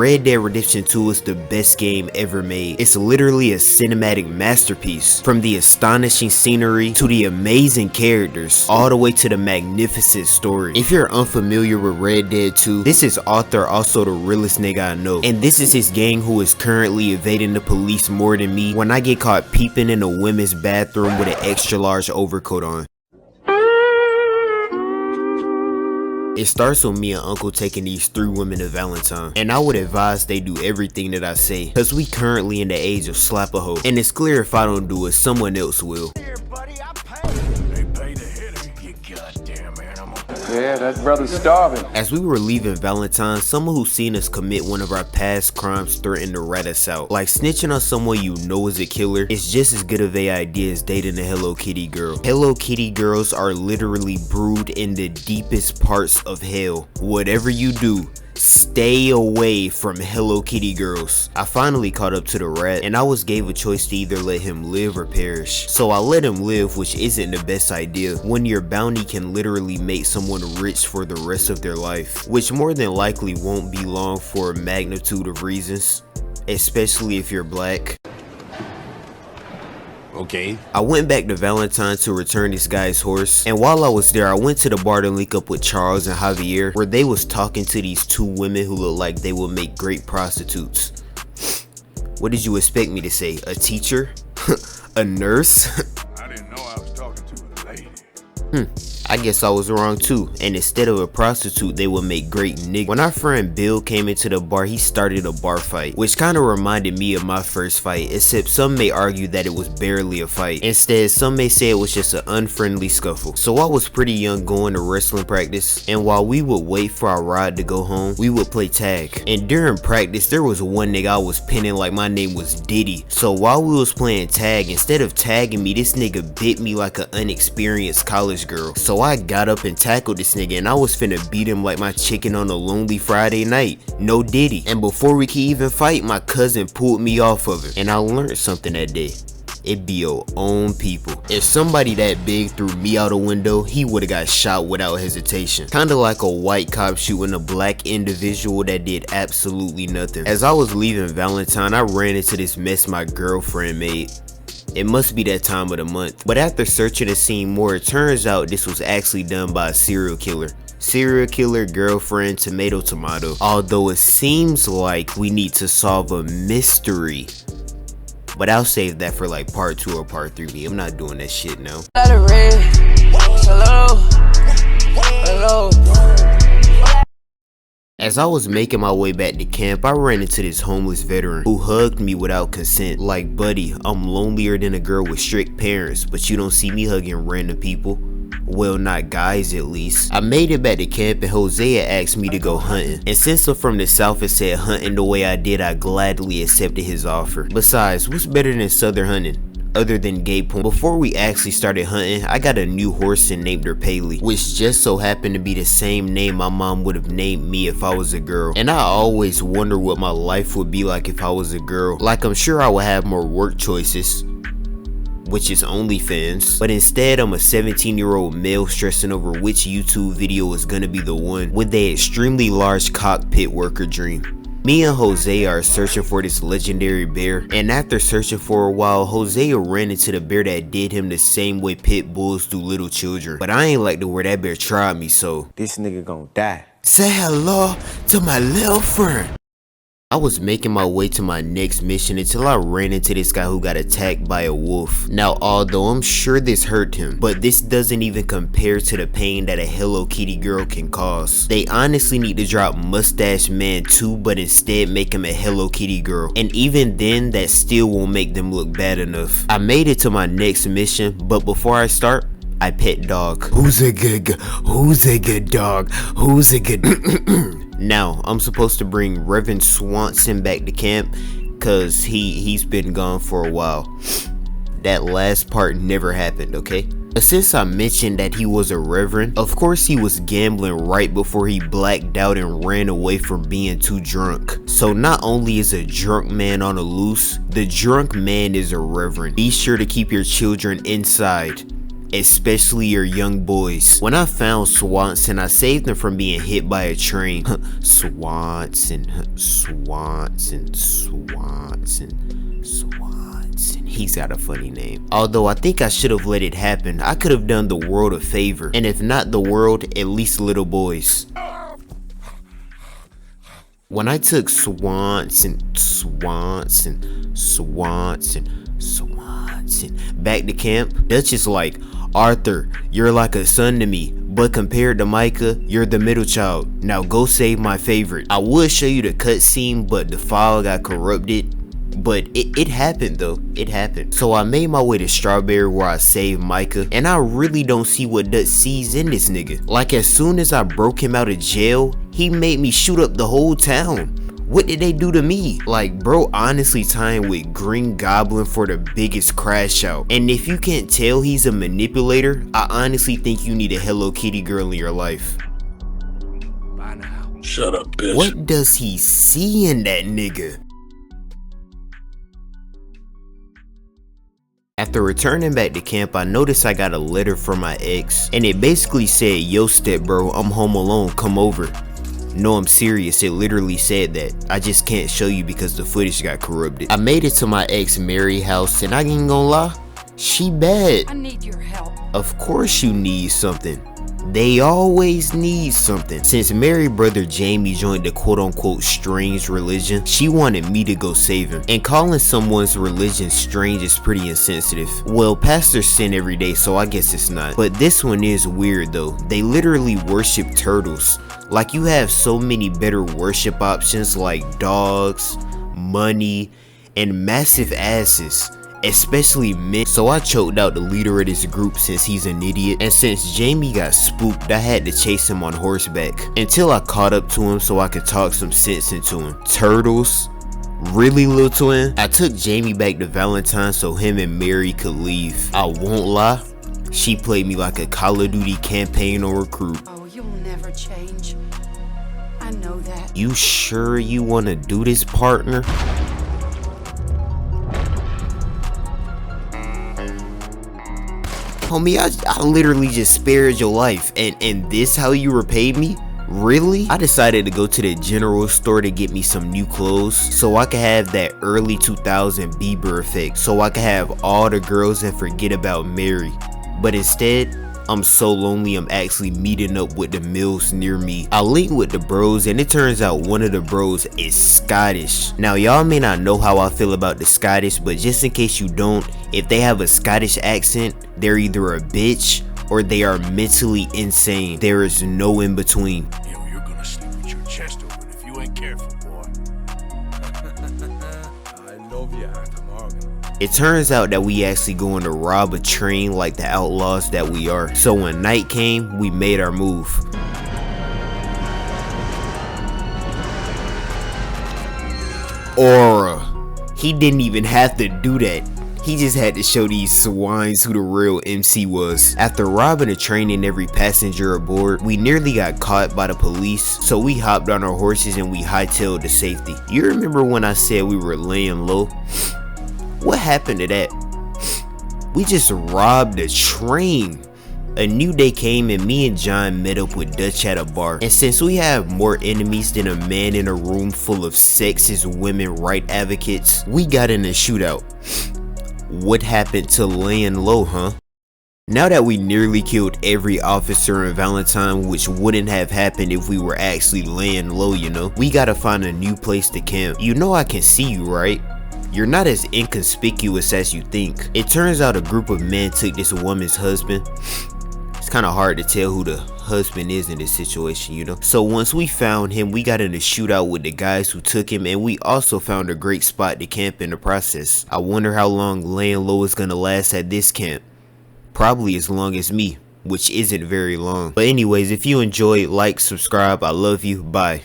Red Dead Redemption 2 is the best game ever made. It's literally a cinematic masterpiece. From the astonishing scenery to the amazing characters, all the way to the magnificent story. If you're unfamiliar with Red Dead 2, this is author also the realest nigga I know. And this is his gang who is currently evading the police more than me when I get caught peeping in a women's bathroom with an extra large overcoat on. It starts with me and Uncle taking these 3 women to Valentine, and I would advise they do everything that I say, cause we currently in the age of slap a hoe, and it's clear if I don't do it, someone else will. Here, buddy, I pay. They pay to hit him, you goddamn animal. Yeah, that brother's starving. As we were leaving Valentine, someone who seen us commit one of our past crimes threatened to rat us out. Like snitching on someone you know is a killer is just as good of a idea as dating a Hello Kitty girl. Hello Kitty girls are literally brewed in the deepest parts of hell. Whatever you do, stay away from Hello Kitty girls. I finally caught up to the rat, and I was gave a choice to either let him live or perish. So I let him live, which isn't the best idea when your bounty can literally make someone rich for the rest of their life, which more than likely won't be long for a magnitude of reasons, especially if you're black. Okay. I went back to Valentine to return this guy's horse, and while I was there I went to the bar to link up with Charles and Javier, where they was talking to these 2 women who look like they would make great prostitutes. What did you expect me to say? A teacher? A nurse? I didn't know I was talking to a lady. I guess I was wrong too, and instead of a prostitute they would make great niggas. When our friend Bill came into the bar, he started a bar fight, which kinda reminded me of my first fight, except some may argue that it was barely a fight. Instead, some may say it was just an unfriendly scuffle. So I was pretty young going to wrestling practice, and while we would wait for our ride to go home, we would play tag. And during practice, there was one nigga I was pinning like my name was Diddy. So while we was playing tag, instead of tagging me, this nigga bit me like an unexperienced college girl. So I got up and tackled this nigga, and I was finna beat him like my chicken on a lonely Friday night. No Diddy. And before we could even fight, my cousin pulled me off of it. And I learned something that day. It be your own people. If somebody that big threw me out a window, he would've got shot without hesitation. Kinda like a white cop shooting a black individual that did absolutely nothing. As I was leaving Valentine, I ran into this mess my girlfriend made. It must be that time of the month. But after searching and seeing more, it turns out this was actually done by a serial killer. Serial killer, girlfriend, tomato. Although it seems like we need to solve a mystery. But I'll save that for like part 2 or part 3. I'm not doing that shit now. Hello. As I was making my way back to camp, I ran into this homeless veteran who hugged me without consent. Like, buddy, I'm lonelier than a girl with strict parents, but you don't see me hugging random people. Well, not guys at least. I made it back to camp and Hosea asked me to go hunting. And since I'm from the south and said hunting the way I did, I gladly accepted his offer. Besides, what's better than southern hunting? Other than gay porn. Before we actually started hunting, I got a new horse and named her Paley, which just so happened to be the same name my mom would have named me if I was a girl. And I always wonder what my life would be like if I was a girl. Like, I'm sure I would have more work choices, which is OnlyFans, but instead I'm a 17-year-old male stressing over which YouTube video is gonna be the one with the extremely large cockpit worker dream. Me and Hosea are searching for this legendary bear, and after searching for a while, Hosea ran into the bear that did him the same way pit bulls do little children. But I ain't like the way that bear tried me, so This nigga gonna die. say hello to my little friend. I was making my way to my next mission until I ran into this guy who got attacked by a wolf. Now, although I'm sure this hurt him, but this doesn't even compare to the pain that a Hello Kitty girl can cause. They honestly need to drop Mustache Man 2, but instead make him a Hello Kitty girl. And even then, that still won't make them look bad enough. I made it to my next mission, but before I start, I pet dog. Who's a good dog? Who's a good Now, I'm supposed to bring Reverend Swanson back to camp, cause he's been gone for a while. That last part never happened, okay? But since I mentioned that he was a reverend, of course he was gambling right before he blacked out and ran away from being too drunk. So not only is a drunk man on the loose, the drunk man is a reverend. Be sure to keep your children inside. especially your young boys. When I found Swanson, I saved him from being hit by a train. Swanson. He's got a funny name. Although I think I should have let it happen. I could have done the world a favor. And if not the world, at least little boys. When I took Swanson back to camp, Dutch is like, Arthur, you're like a son to me, but compared to Micah, you're the middle child. Now go save my favorite. I would show you the cutscene, but the file got corrupted. But it happened though, it happened. So I made my way to Strawberry where I saved Micah, and I really don't see what Dutch sees in this nigga. Like as soon as I broke him out of jail, he made me shoot up the whole town. What did they do to me? Like bro honestly tying with Green Goblin for the biggest crash out. And if you can't tell he's a manipulator, I honestly think you need a Hello Kitty girl in your life. Bye now. Shut up, bitch. What does he see in that nigga? After returning back to camp, I noticed I got a letter from my ex, and it basically said, yo step bro, I'm home alone, come over. No, I'm serious, it literally said that. I just can't show you because the footage got corrupted. I made it to my ex Mary house, and I ain't gonna lie, she bad. I need your help. Of course you need something. They always need something. Since Mary's brother Jamie joined the quote-unquote strange religion, she wanted me to go save him. And calling someone's religion strange is pretty insensitive. Well, pastors sin every day, so I guess it's not. But this one is weird though. They literally worship turtles. Like you have so many better worship options like dogs, money, and massive asses. Especially men. So I choked out the leader of this group since he's an idiot, and since Jamie got spooked, I had to chase him on horseback until I caught up to him so I could talk some sense into him. Turtles? Really, little twin? I took Jamie back to Valentine so him and Mary could leave. I won't lie, she played me like a Call of Duty campaign or recruit. Oh, you'll never change. I know that. You sure you wanna do this, partner? Homie, I literally just spared your life, and this how you repaid me? Really? I decided to go to the general store to get me some new clothes so I could have that early 2000 Bieber effect, so I could have all the girls and forget about Mary. But instead, I'm so lonely I'm actually meeting up with the mills near me. I link with the bros, and it turns out one of the bros is Scottish. Now y'all may not know how I feel about the Scottish, but just in case you don't, if they have a Scottish accent, they're either a bitch or they are mentally insane. There is no in between. Yo, you're gonna sleep with your chest open if you ain't careful, boy. I love you, Morgan. It turns out that we actually going to rob a train like the outlaws that we are. So when night came, we made our move. Aura. He didn't even have to do that. He just had to show these swines who the real MC was. After robbing a train and every passenger aboard, we nearly got caught by the police, so we hopped on our horses and we hightailed to safety. You remember when I said we were laying low? What happened to that? We just robbed a train. A new day came and me and John met up with Dutch at a bar. And since we have more enemies than a man in a room full of sexist women right advocates, we got in a shootout. What happened to laying low, huh? Now that we nearly killed every officer in Valentine, which wouldn't have happened if we were actually laying low, you know, we gotta find a new place to camp. You know I can see you, right? You're not as inconspicuous as you think. It turns out a group of men took this woman's husband. It's kind of hard to tell who the husband is in this situation, you know. So once we found him, we got in a shootout with the guys who took him, and we also found a great spot to camp in the process. I wonder how long laying low is gonna last at this camp. Probably as long as me, which isn't very long. But anyways, if you enjoyed, like, subscribe. I love you. Bye.